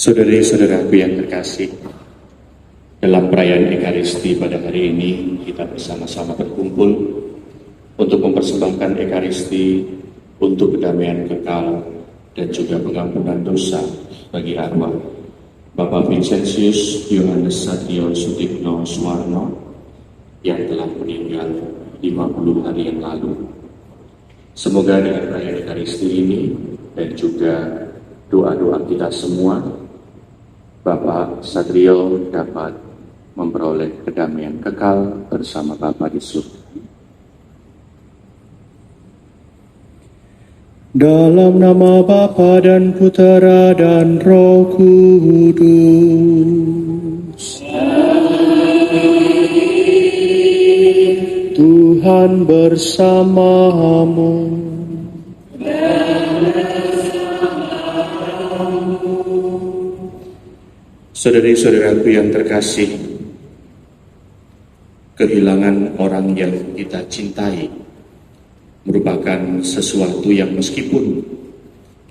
Saudari-saudaraku yang terkasih, dalam perayaan Ekaristi pada hari ini kita bersama-sama berkumpul untuk mempersembahkan Ekaristi untuk kedamaian kekal dan juga pengampunan dosa bagi arwah Bapak Vincentius Yohanes Satrio Sutikno Suwarno yang telah meninggal 50 hari yang lalu. Semoga dengan perayaan Ekaristi ini dan juga doa-doa kita semua, Bapak Satrio dapat memperoleh kedamaian kekal bersama Bapa di surga. Dalam nama Bapa dan Putera dan Roh Kudus. Tuhan bersamamu. Saudari-saudaraku yang terkasih, kehilangan orang yang kita cintai merupakan sesuatu yang meskipun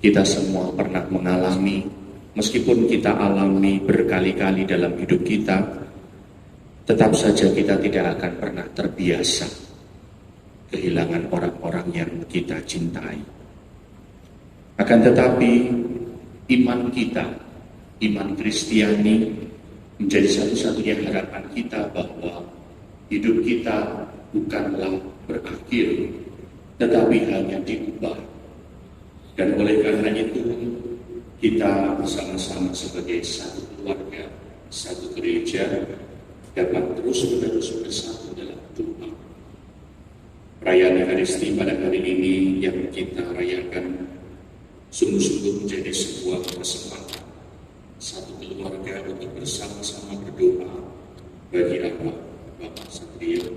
kita semua pernah mengalami, meskipun kita alami berkali-kali dalam hidup kita, tetap saja kita tidak akan pernah terbiasa kehilangan orang-orang yang kita cintai. Akan tetapi iman kita, iman Kristiani menjadi satu-satunya harapan kita bahwa hidup kita bukanlah berakhir, tetapi hanya diubah. Dan oleh karena itu, kita bersama-sama sebagai satu keluarga, satu gereja, dapat terus-menerus bersatu dalam doa. Perayaan Ekaristi pada hari ini yang kita rayakan sungguh-sungguh menjadi sebuah kesempatan satu keluarga untuk bersama-sama berdoa bagi arwah Bapak Satrio.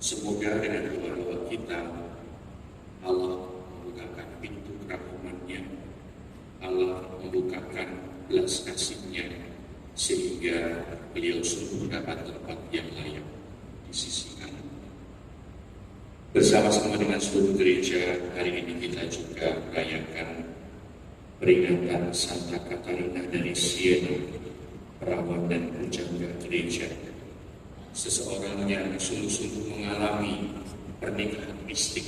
Semoga dengan doa-doa kita Allah membukakan pintu kerahimannya, Allah membukakan belas kasih-Nya, sehingga beliau sungguh dapat tempat yang layak di sisi Allah. Bersama-sama dengan seluruh gereja, hari ini kita juga merayakan peringatan Santa Katarina dari Siena, perawat dan penjaga gereja. Seseorang yang sungguh-sungguh mengalami pernikahan mistik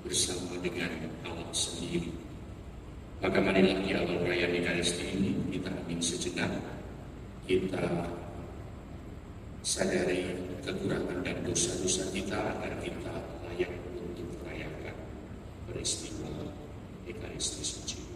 bersama dengan Allah sendiri. Maka marilah di awal perayaan Ekaristi ini kita ingin sejenak kita sadari kekurangan dan dosa-dosa kita agar kita layak untuk merayakan peristiwa Ekaristi suci.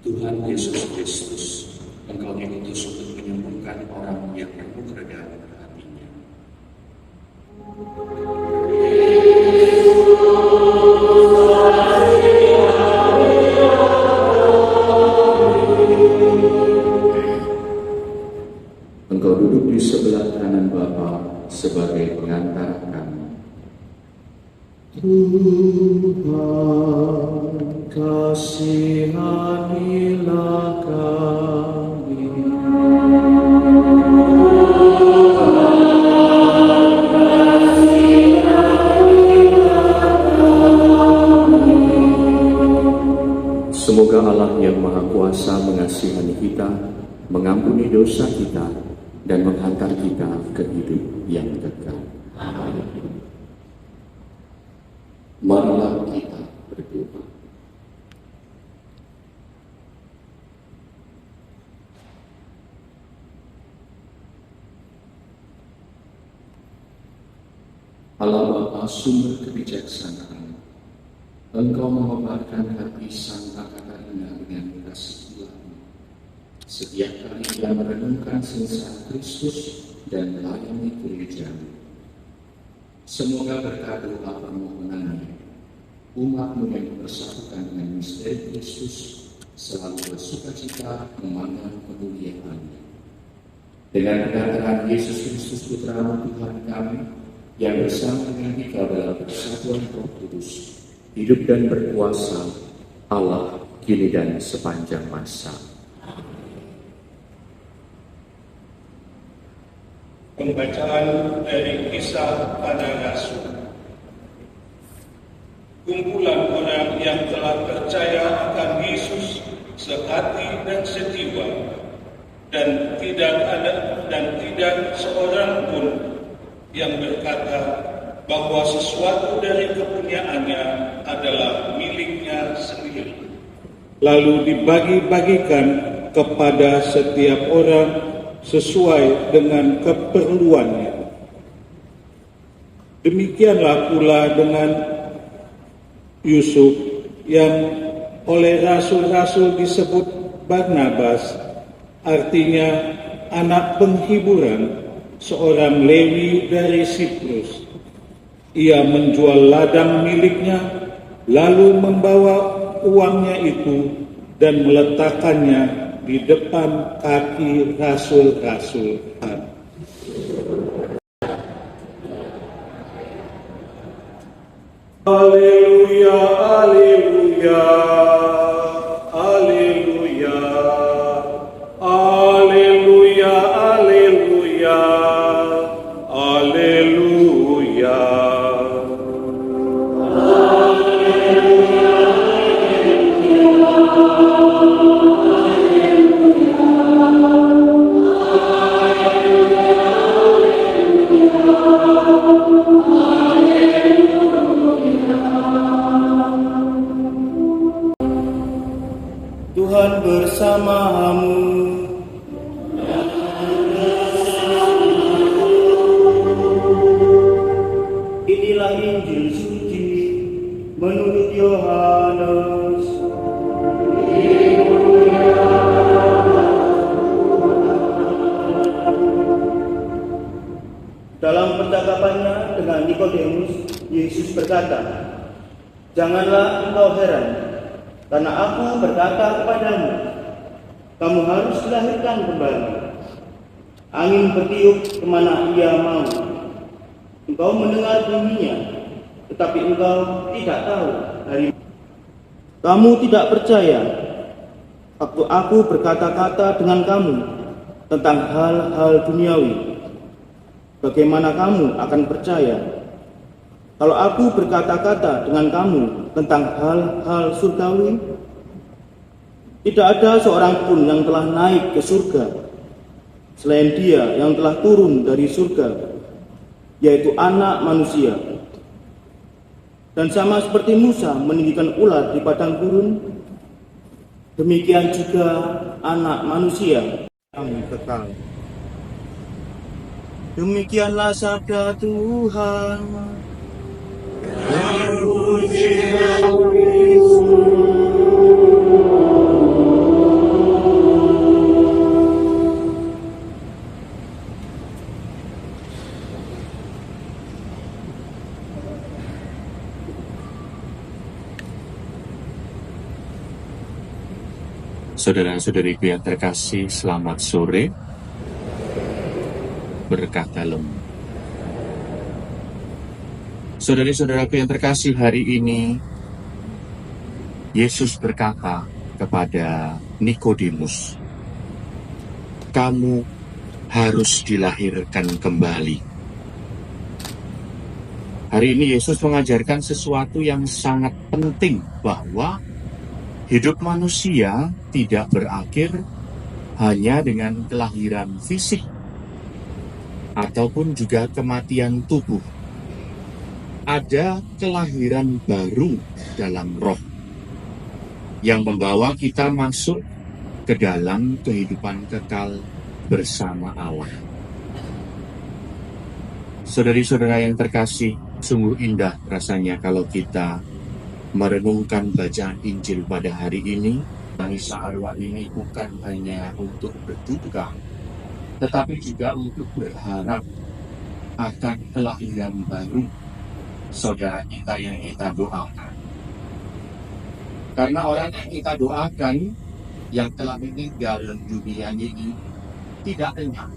Tuhan Yesus Kristus, Engkau diutus untuk menyembuhkan orang yang remuk redha hatinya. Engkau duduk di sebelah kanan Bapa sebagai pengantara kami. Tuhan, kasihanilah kami. Semoga Allah yang Maha Kuasa mengasihani kita, mengampuni dosa kita, dan menghantar kita ke hidup yang kekal. Amin. Marilah kita berdoa. Allah Bapa sumber kebijaksanaan, Engkau mengobarkan hati Santa Katarina dengan kasih Tuhan. Setiap kali ia merenungkan singsah Kristus dan melayani gereja. Semoga berkat doa permohonannya, umat-Mu yang bersatukan dengan misteri Kristus selalu bersukacita memandang kemuliaan-Nya. Dengan kedatangan Yesus Kristus Putra Tuhan kami, yang bersama dengan kita dalam persatuan Roh Kudus, hidup dan berkuasa Allah kini dan sepanjang masa. Pembacaan dari Kisah Para Rasul. Kumpulan orang yang telah percaya akan Yesus sehati dan sejiwa, dan tidak seorang pun yang berkata bahwa sesuatu dari kepunyaannya adalah miliknya sendiri. Lalu dibagi-bagikan kepada setiap orang sesuai dengan keperluannya. Demikianlah pula dengan Yusuf yang oleh rasul-rasul disebut Barnabas, artinya anak penghiburan, seorang Lewi dari Siprus. Ia menjual ladang miliknya, lalu membawa uangnya itu dan meletakkannya di depan kaki rasul-rasul. Haleluya, haleluya, haleluya, haleluya, haleluya, haleluya. Tuhan bersamamu. Inilah Injil suci menurut Yohanes. Dalam percakapannya dengan Nikodemus, Yesus berkata, "Janganlah engkau heran, karena aku berkata kepadamu, kamu harus dilahirkan kembali. Angin bertiup kemana ia mau. Engkau mendengar bunyinya, tetapi engkau tidak tahu hari. Kamu tidak percaya waktu aku berkata-kata dengan kamu tentang hal-hal duniawi. Bagaimana kamu akan percaya kalau aku berkata-kata dengan kamu tentang hal-hal surgawi? Tidak ada seorang pun yang telah naik ke surga selain Dia yang telah turun dari surga, yaitu Anak Manusia. Dan sama seperti Musa meninggikan ular di padang gurun, demikian juga Anak Manusia yang kekal." Demikianlah sabda Tuhan. Saudara-saudariku yang terkasih, selamat sore. Berkah dalam. Saudari-saudaraku yang terkasih, hari ini Yesus berkata kepada Nikodemus, "Kamu harus dilahirkan kembali." Hari ini Yesus mengajarkan sesuatu yang sangat penting, bahwa hidup manusia tidak berakhir hanya dengan kelahiran fisik ataupun juga kematian tubuh. Ada kelahiran baru dalam roh yang membawa kita masuk ke dalam kehidupan kekal bersama Allah. Saudari-saudara yang terkasih, sungguh indah rasanya kalau kita merenungkan bacaan Injil pada hari ini. Misa arwah ini bukan hanya untuk berduka, tetapi juga untuk berharap akan kelahiran baru saudara kita yang kita doakan. Karena orang yang kita doakan yang telah meninggal dunia ini tidak lenyap.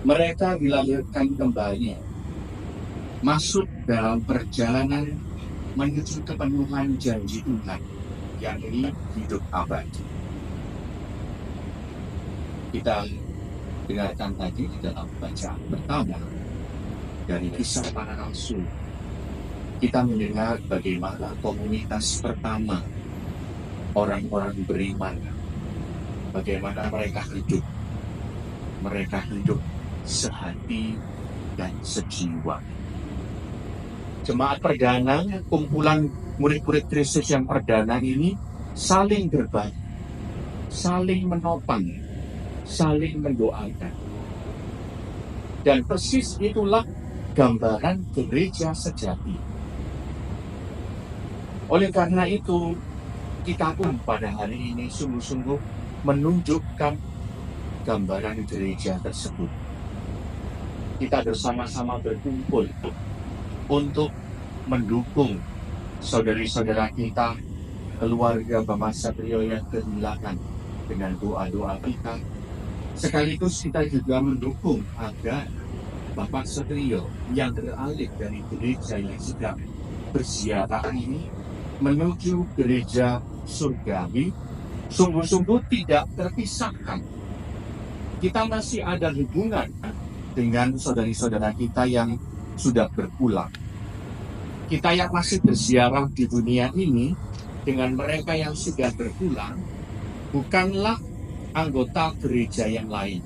Mereka dilahirkan kembali, masuk dalam perjalanan menuju kepenuhan janji Tuhan, yakni hidup abadi. Kita dengarkan tadi di dalam bacaan pertama dari Kisah Para Rasul, kita mendengar bagaimana komunitas pertama orang-orang beriman, bagaimana mereka hidup sehati dan sejiwa. Jemaat perdana, kumpulan murid-murid Kristus yang perdana ini saling berbagi, saling menopang, saling mendoakan. Dan persis itulah gambaran gereja sejati. Oleh karena itu, kita pun pada hari ini sungguh-sungguh menunjukkan gambaran gereja tersebut. Kita bersama-sama berkumpul untuk mendukung saudari-saudara kita, keluarga Bapak Satrio yang kehilangan dengan doa-doa kita. Sekaligus kita juga mendukung agar Bapak Satrio yang beralih dari gereja yang sedang berziarah ini menuju gereja surgawi sungguh-sungguh tidak terpisahkan. Kita masih ada hubungan dengan saudari-saudara kita yang sudah berpulang. Kita yang masih berziarah di dunia ini dengan mereka yang sudah berpulang bukanlah anggota gereja yang lain.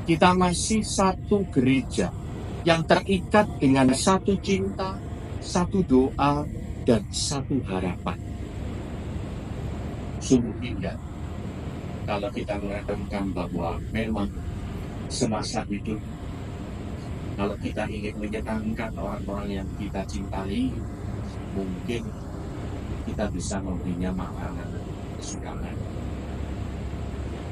Kita masih satu gereja yang terikat dengan satu cinta, satu doa, dan satu harapan. Sungguh indah kalau kita mengatakan bahwa memang semasa hidup, kalau kita ingin menyenangkan orang-orang yang kita cintai, mungkin kita bisa memberinya makanan kesukaan.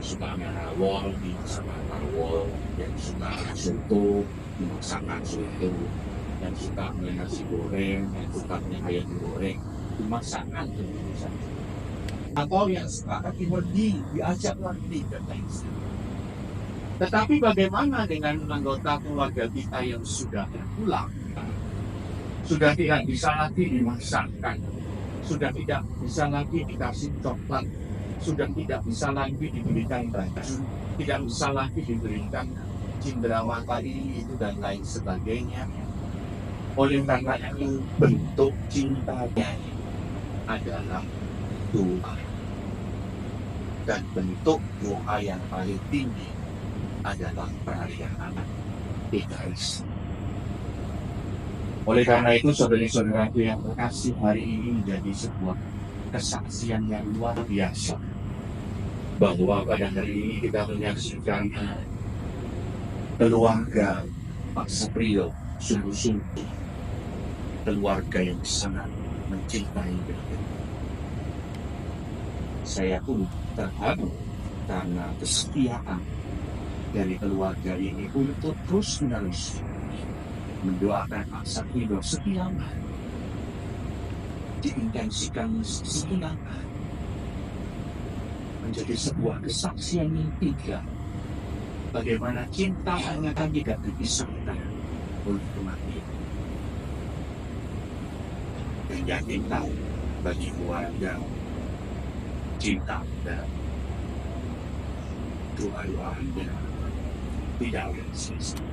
Suka rawol, dimasakan rawol, yang suka soto, dimasakan soto, yang suka nasi goreng, yang suka ayam goreng, dimasakan terus. Atau yang suka kaki diajak lagi dan lain sebagainya. Tetapi bagaimana dengan anggota keluarga kita yang sudah berpulang? Sudah tidak bisa lagi dimasakkan, sudah tidak bisa lagi dikasih coklat, sudah tidak bisa lagi diberikan baju, tidak bisa lagi diberikan cindrawata ini itu dan lain sebagainya. Oleh karena itu bentuk cintanya adalah doa. Dan bentuk doa yang paling tinggi adalah perayaan Ekaristi. Oleh karena itu, saudari-saudaraku yang terkasih, hari ini menjadi sebuah kesaksian yang luar biasa bahwa pada hari ini kita menyaksikan keluarga Pak Saprio sungguh-sungguh keluarga yang sangat mencintai beliau. Saya pun terharu karena kesetiaan dari keluarga ini untuk terus-menerus mendoakan Pak Saprio setiap hari, diintensikan setiap hari, menjadi sebuah kesaksian yang tiga bagaimana cinta hanya kan tidak dipisahkan oleh kematian. Dan yakinlah bagi keluarga cinta dan doa-doa Anda tidak akan selesai.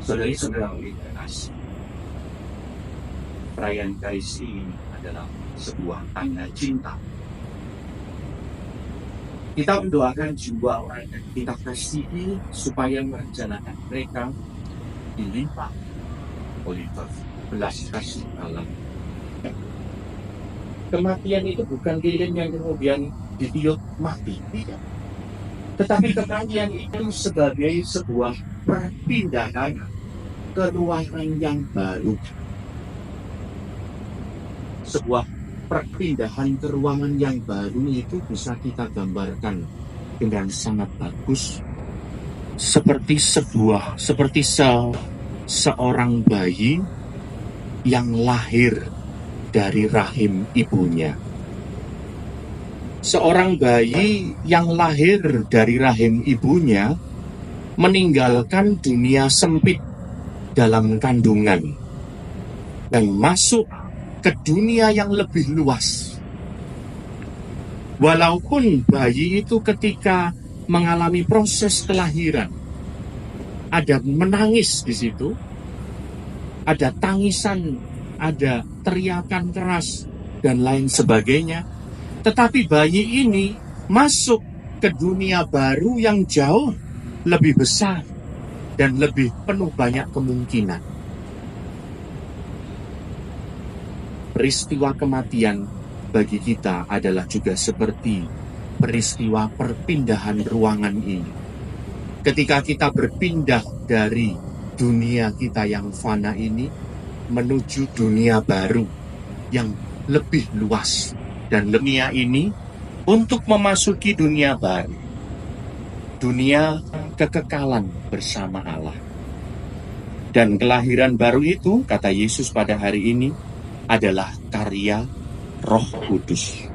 Saudari-saudara yang terkasih, perayaan Ekaristi ini adalah sebuah tanda cinta. Kita mendoakan jiwa orang yang kita kasihi supaya merencanakan mereka dilimpah oleh belas kasih Allah. Kematian itu bukan lilin yang kemudian ditiup mati, tidak. Tetapi kematian itu sebagai sebuah perpindahan ke ruangan yang baru. Sebuah perpindahan ke ruangan yang baru itu bisa kita gambarkan dengan sangat bagus seperti seorang bayi yang lahir dari rahim ibunya. Seorang bayi yang lahir dari rahim ibunya meninggalkan dunia sempit dalam kandungan dan masuk ke dunia yang lebih luas. Walaupun bayi itu ketika mengalami proses kelahiran. Ada menangis di situ, ada tangisan, ada teriakan keras, dan lain sebagainya. Tetapi bayi ini masuk ke dunia baru yang jauh lebih besar dan lebih penuh banyak kemungkinan. Peristiwa kematian bagi kita adalah juga seperti peristiwa perpindahan ruangan ini. Ketika kita berpindah dari dunia kita yang fana ini menuju dunia baru yang lebih luas. Dan dunia ini untuk memasuki dunia baru. Dunia kekekalan bersama Allah. Dan kelahiran baru itu, kata Yesus pada hari ini, adalah karya Roh Kudus.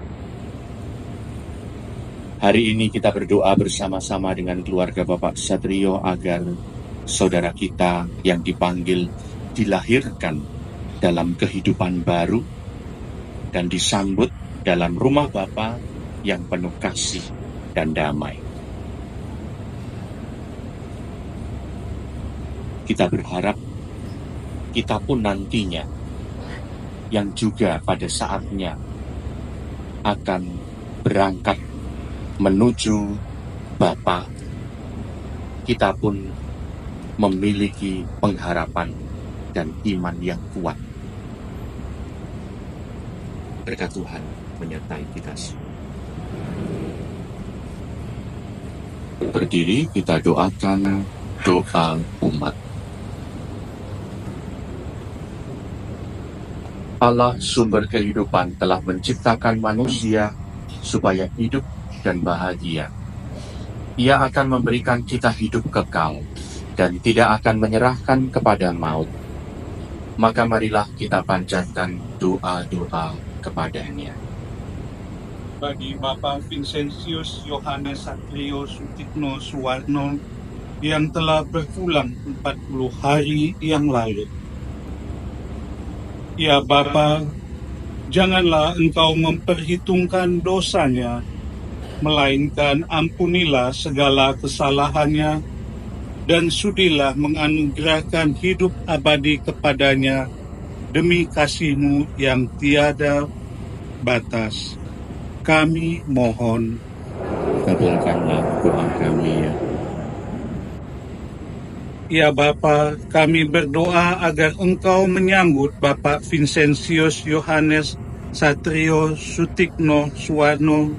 Hari ini kita berdoa bersama-sama dengan keluarga Bapak Satrio agar saudara kita yang dipanggil dilahirkan dalam kehidupan baru dan disambut dalam rumah Bapa yang penuh kasih dan damai. Kita berharap kita pun nantinya yang juga pada saatnya akan berangkat menuju Bapa, kita pun memiliki pengharapan dan iman yang kuat. Berkat Tuhan menyertai kita semua. Berdiri, kita doakan doa umat. Allah sumber kehidupan telah menciptakan manusia supaya hidup dan bahagia. Ia akan memberikan kita hidup kekal dan tidak akan menyerahkan kepada maut. Maka marilah kita panjatkan doa-doa kepadanya. Bagi Bapak Vincentius Yohanes Satrio Sutikno Suwarno yang telah berpulang 40 hari yang lalu. Ya Bapa, janganlah Engkau memperhitungkan dosanya, melainkan ampunilah segala kesalahannya, dan sudilah menganugerahkan hidup abadi kepadanya demi kasih-Mu yang tiada batas. Kami mohon. Kabulkanlah doa kami ya. Ya Bapa, kami berdoa agar Engkau menyambut Bapak Vincentius Yohanes Satrio Sutikno Suwarno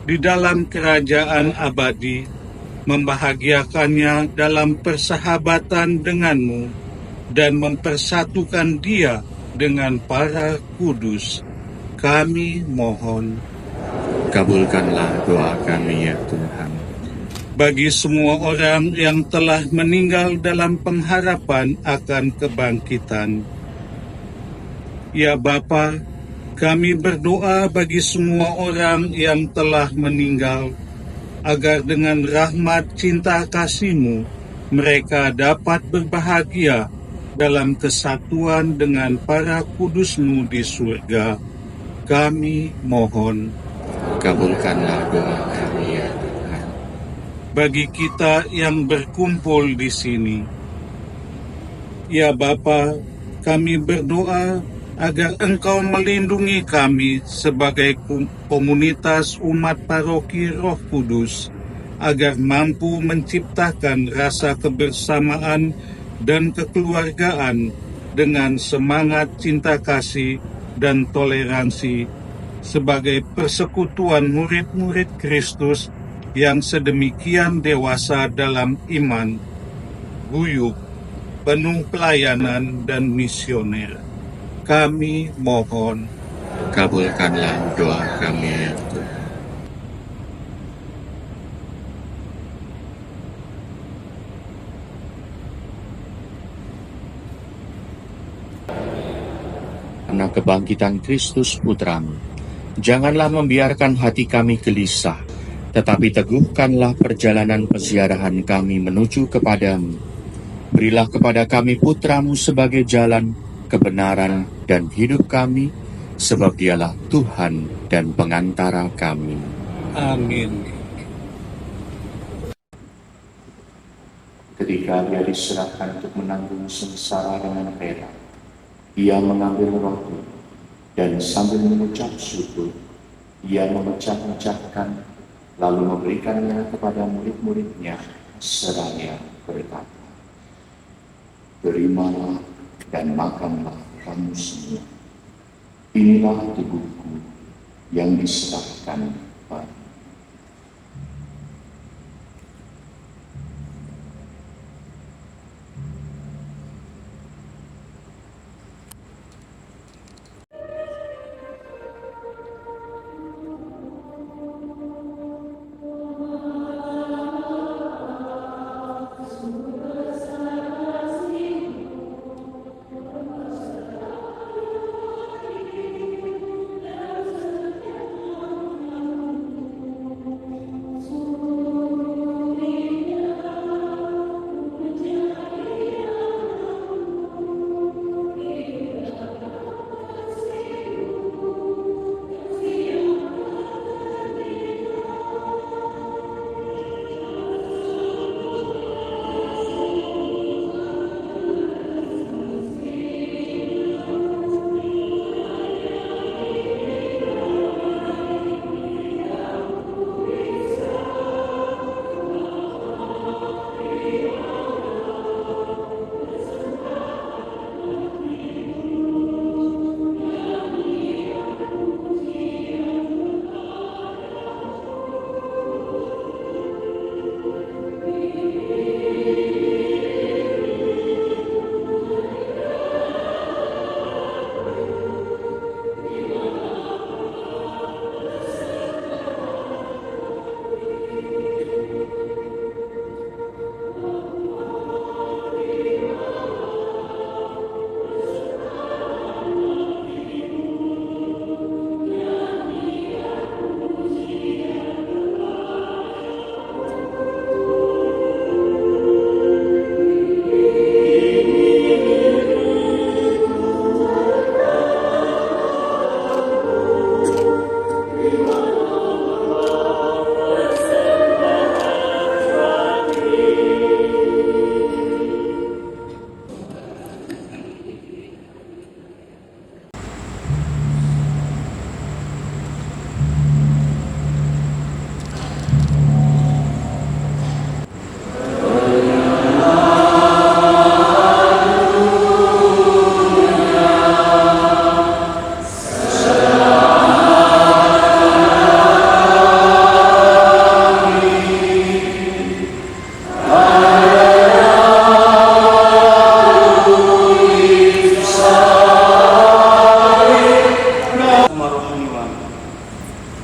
di dalam kerajaan abadi, membahagiakannya dalam persahabatan denganmu, dan mempersatukan dia dengan para kudus. Kami mohon. Kabulkanlah doa kami ya Tuhan. Bagi semua orang yang telah meninggal dalam pengharapan akan kebangkitan. Ya Bapa, kami berdoa bagi semua orang yang telah meninggal, agar dengan rahmat cinta kasih-Mu, mereka dapat berbahagia dalam kesatuan dengan para kudus-Mu di surga. Kami mohon. Kabulkanlah doa kami ya Tuhan. Bagi kita yang berkumpul di sini, ya Bapa, kami berdoa agar Engkau melindungi kami sebagai komunitas umat paroki Roh Kudus, agar mampu menciptakan rasa kebersamaan dan kekeluargaan dengan semangat cinta kasih dan toleransi sebagai persekutuan murid-murid Kristus yang sedemikian dewasa dalam iman, guyup, penuh pelayanan dan misioner. Kami mohon. Kabulkanlah doa kami ya Tuhan. Karena kebangkitan Kristus Putra-Mu, janganlah membiarkan hati kami gelisah, tetapi teguhkanlah perjalanan peziarahan kami menuju kepadamu. Berilah kepada kami Putra-Mu sebagai jalan, kebenaran, dan hidup kami, sebab Dialah Tuhan dan pengantara kami. Amin. ketika Dia diserahkan untuk menanggung sengsara dengan rela, Ia mengambil roti dan sambil mengucap syukur, Ia memecah-mecahkan lalu memberikannya kepada murid-muridnya seraya berkata, "Terimalah dan makanlah kamu semua. Inilah tubuhku yang diserahkan padamu."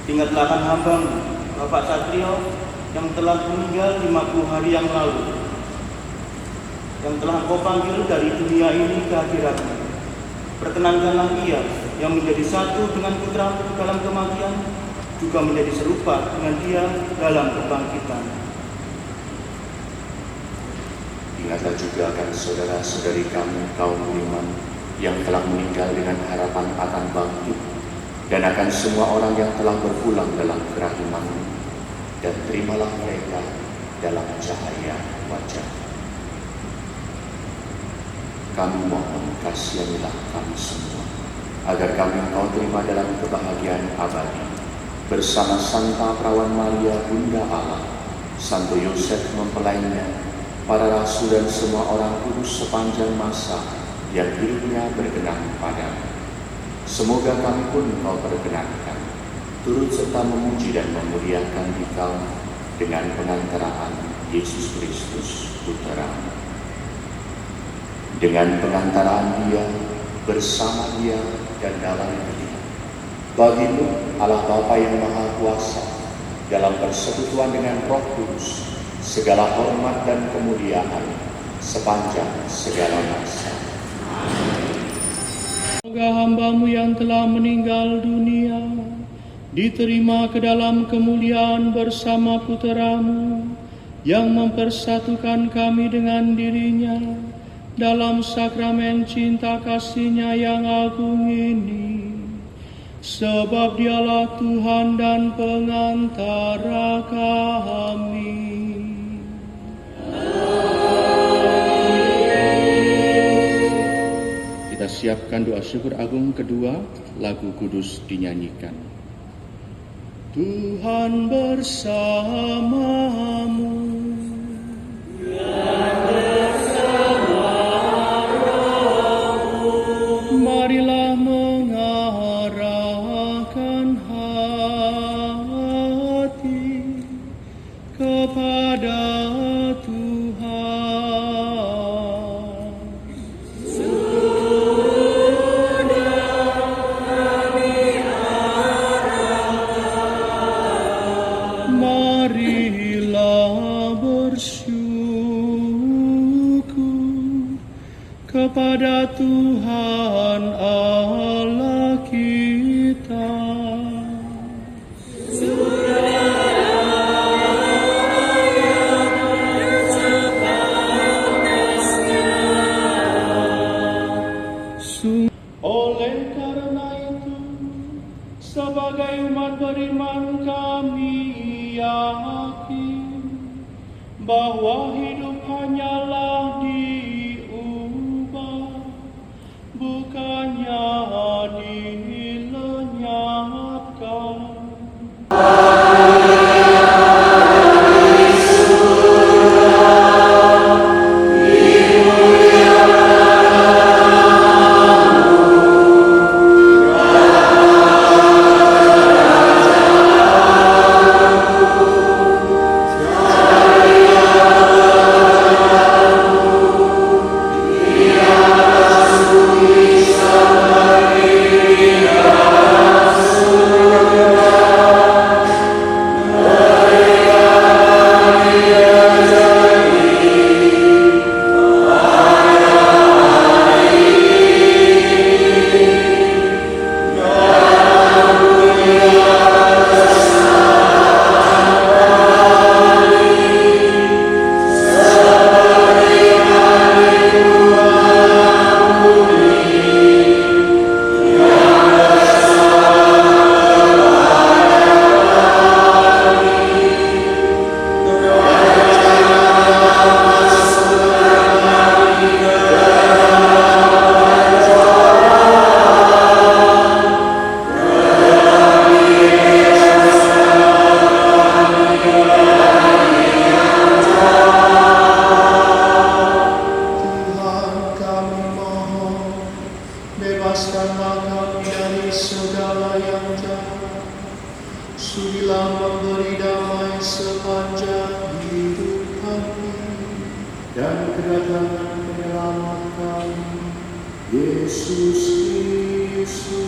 Ingatlah akan hambamu, Bapak Satrio, yang telah meninggal 50 hari yang lalu, yang telah Engkau panggil dari dunia ini ke akhiratmu. Perkenankanlah ia yang menjadi satu dengan putramu dalam kematian, juga menjadi serupa dengan dia dalam kebangkitan. Ingatlah juga akan saudara-saudari kami kaum beriman yang telah meninggal dengan harapan akan bangkit, dan akan semua orang yang telah berpulang dalam kerahiman-Mu, dan terimalah mereka dalam cahaya wajah. Kami mohon kasihanilah kami semua, agar kami Engkau terima dalam kebahagiaan abadi, bersama Santa Perawan Maria Bunda Allah, Santo Yosef mempelainya, para rasul dan semua orang kudus sepanjang masa yang hidupnya berkenan padamu. Semoga kami pun Engkau perkenankan, turut serta memuji dan memuliakan Dikau dengan pengantaraan Yesus Kristus Putra-Mu. Dengan pengantaraan Dia, bersama Dia dan dalam Dia, bagi-Mu Allah Bapa yang Maha Kuasa, dalam persekutuan dengan Roh Kudus, segala hormat dan kemuliaan sepanjang segala masa. Semoga hamba-Mu yang telah meninggal dunia diterima ke dalam kemuliaan bersama Putra-Mu yang mempersatukan kami dengan dirinya dalam sakramen cinta kasih-Nya yang agung ini. Sebab Dialah Tuhan dan pengantara kami. siapkan doa syukur agung kedua, lagu kudus dinyanyikan. Tuhan bersamamu. Marilah mengarahkan hati kepada Tuhan. Marilah bersyukur kepada Tuhan Allah kita. Oleh karena itu, sebagai umat beriman kami yakin bahwa hidup hanyalah diubah, bukannya dilenyapkan. Bebaskanlah kami dari segala yang jahat. Sudilah memberi damai sepanjang hidup kami, dan kedatangan penyelamat kami, Yesus Kristus.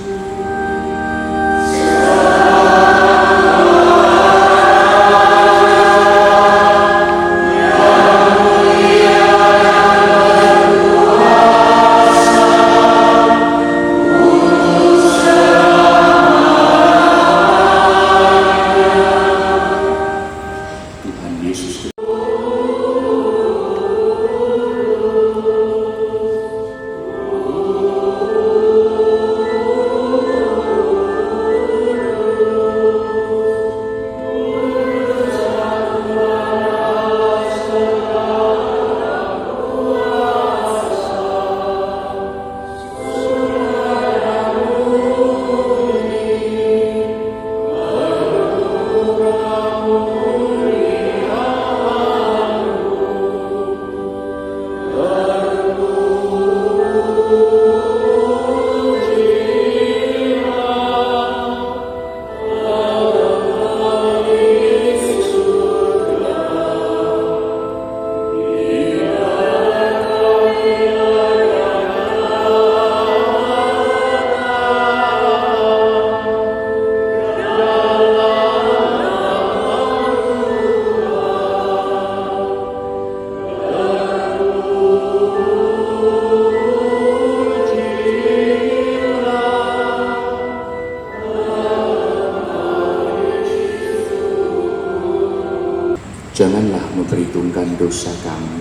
Janganlah memperhitungkan dosa kami,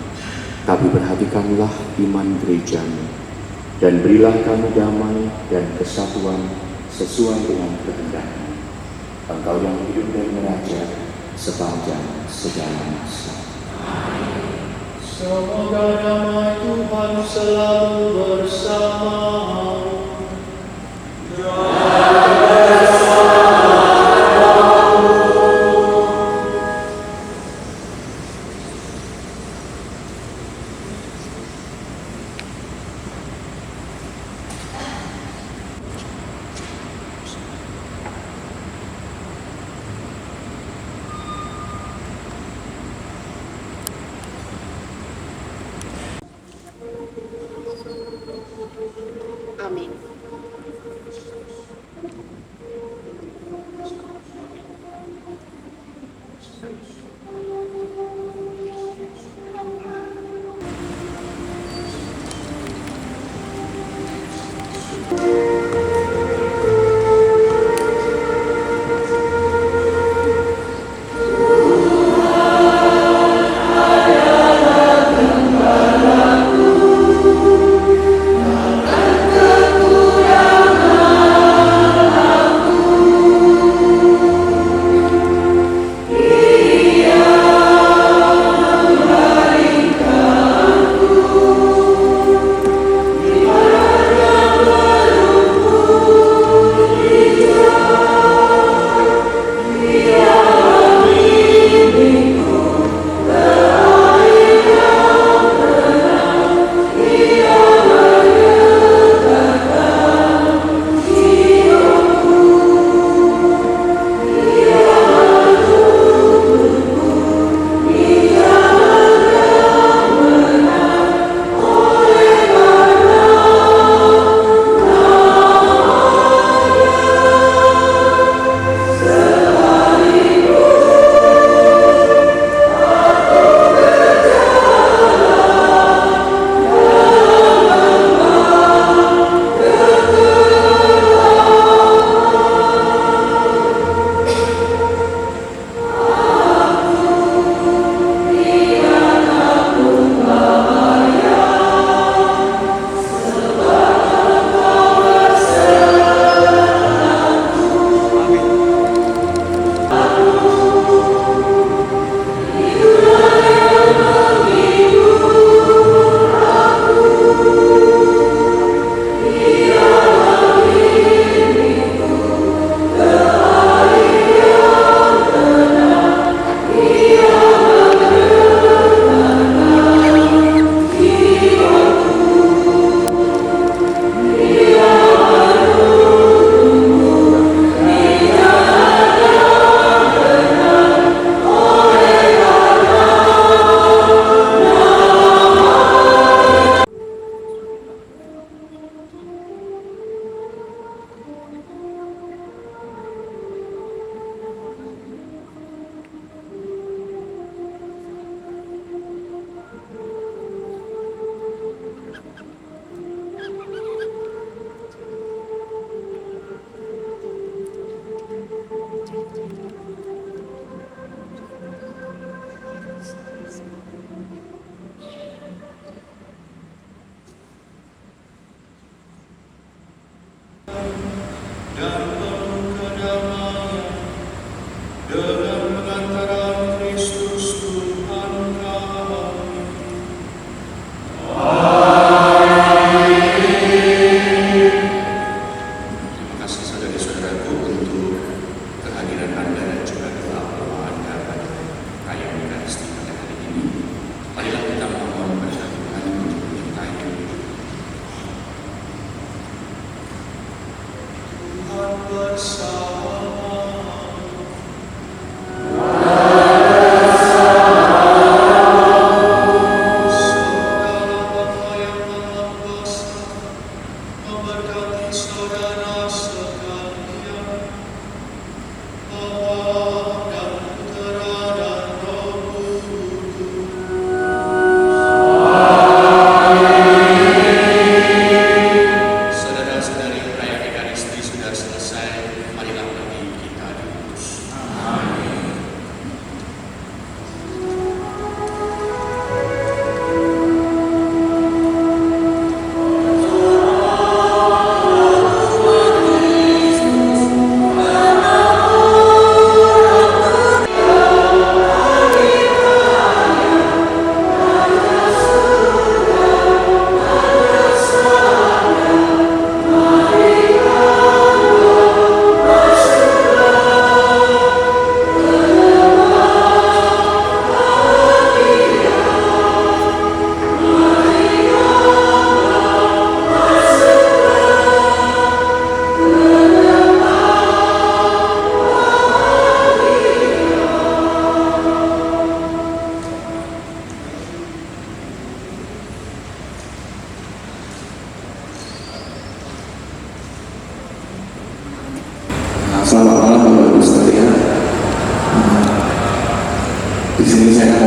tapi perhatikanlah iman gerejamu, dan berilah kami damai dan kesatuan sesuai dengan kehendak-Mu. Engkau yang hidup dan meraja sepanjang segala masa. Semoga damai Tuhan selalu bersama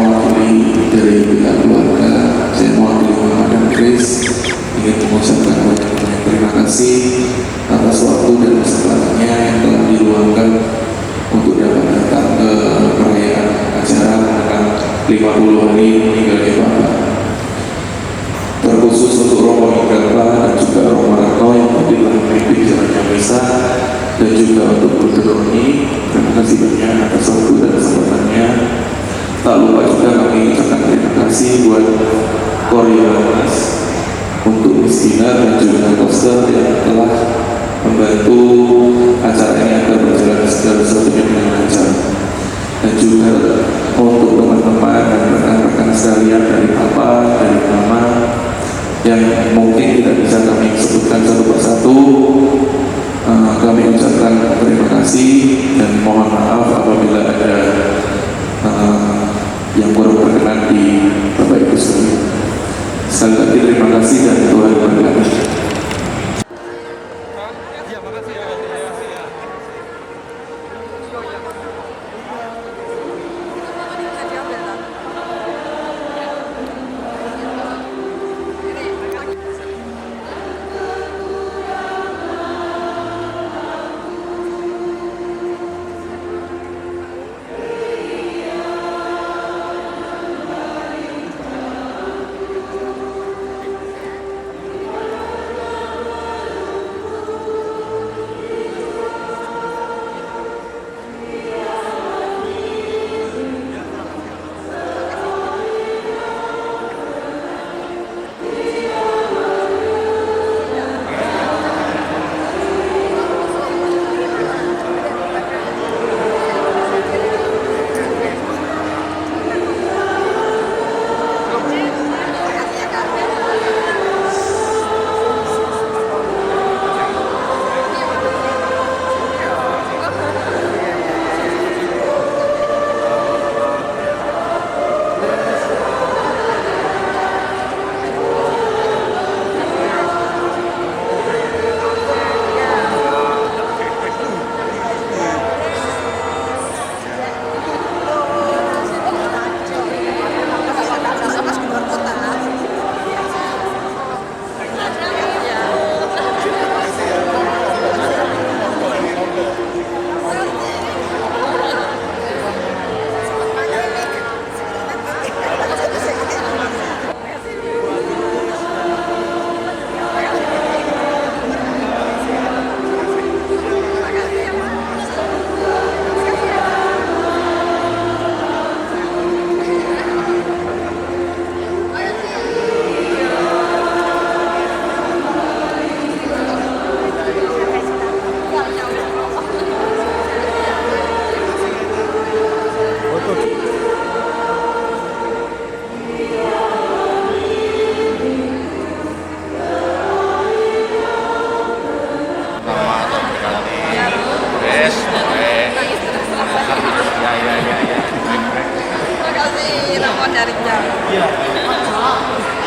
mewakili dari pihak keluarga, saya mewakili Mama dan Grace ingin mengucapkan banyak terima kasih atas waktu dan kesempatannya yang telah diluangkan untuk dapat datang ke perayaan acara tentang 50 hari meninggalnya Bapak. Terkhusus untuk Romo Igalpa dan juga Romo Ratno yang telah memimpin jalannya misa, dan juga untuk Bruder Roni, terima kasih banyak atas waktu dan kesempatannya. Tak lupa juga kami ucapkan terima kasih buat Koriolas untuk Miskinar dan juga Koster yang telah membantu acara ini agar berjalan segala sesuatunya dengan lancar. Dan juga untuk teman-teman dan rekan-rekan sekalian dari Papa, dari Mama yang mungkin tidak bisa kami sebutkan satu persatu, kami ucapkan terima kasih dan mohon maaf apabila ada yang kurang berkenan di Bapak Ibu sekalian. Sekali lagi terima kasih dan Tuhan memberkati. Terima kasih, Romo dari jauh.